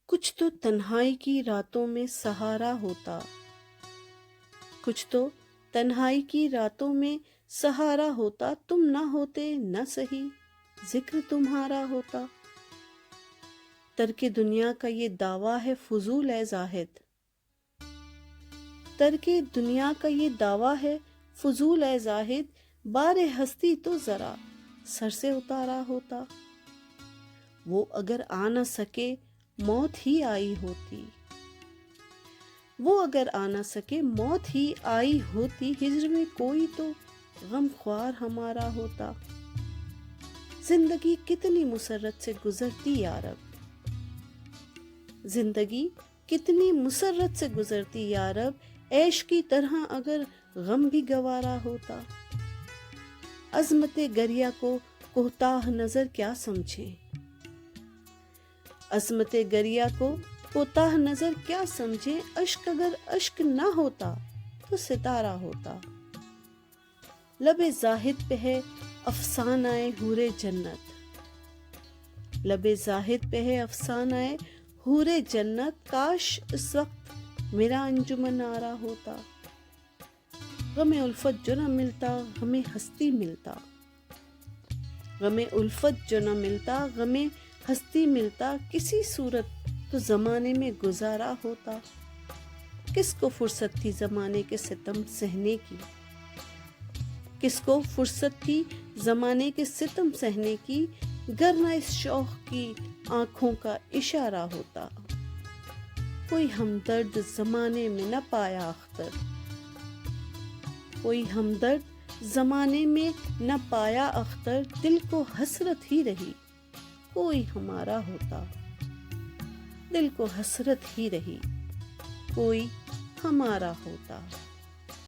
کچھ تو تنہائی کی راتوں میں سہارا ہوتا، کچھ تو تنہائی کی راتوں میں سہارا ہوتا، تم نہ ہوتے نہ سہی ذکر تمہارا ہوتا۔ ترک دنیا کا یہ دعویٰ ہے فضول اے زاہد، ترک دنیا کا یہ دعویٰ ہے فضول اے زاہد، بار ہستی تو ذرا سر سے اتارا ہوتا۔ وہ اگر آ نہ سکے موت ہی آئی ہوتی، وہ اگر آ نہ سکے موت ہی آئی ہوتی، ہجر میں کوئی تو غم خوار ہمارا ہوتا۔ زندگی کتنی مسرت سے گزرتی یارب، زندگی کتنی مسرت سے گزرتی یارب، عیش کی طرح اگر غم بھی گوارا ہوتا۔ عظمت گریہ کو کوتاہ نظر کیا سمجھیں، عظمت گریہ کو کوتاہ نظر کیا سمجھیں، اشک اگر اشک نہ ہوتا تو ستارہ ہوتا۔ لب زاہد پہ ہے افسانہ حور جنت، لب زاہد پہ ہے افسانہ حور جنت، کاش اس وقت میرا انجمن آرا ہوتا۔ غم الفت جو نہ ملتا غم ہستی ملتا، غم الفت جو نہ ملتا غم ہستی ملتا، کسی صورت تو زمانے میں گزارا ہوتا۔ کس کو فرصت تھی زمانے کے ستم سہنے کی، کس کو فرصت تھی زمانے کے ستم سہنے کی، گر نہ اس شوق کی آنکھوں کا اشارہ ہوتا۔ کوئی ہمدرد زمانے میں نہ پایا اختر، کوئی ہمدرد زمانے میں نہ پایا اختر، دل کو حسرت ہی رہی کوئی ہمارا ہوتا، دل کو حسرت ہی رہی کوئی ہمارا ہوتا۔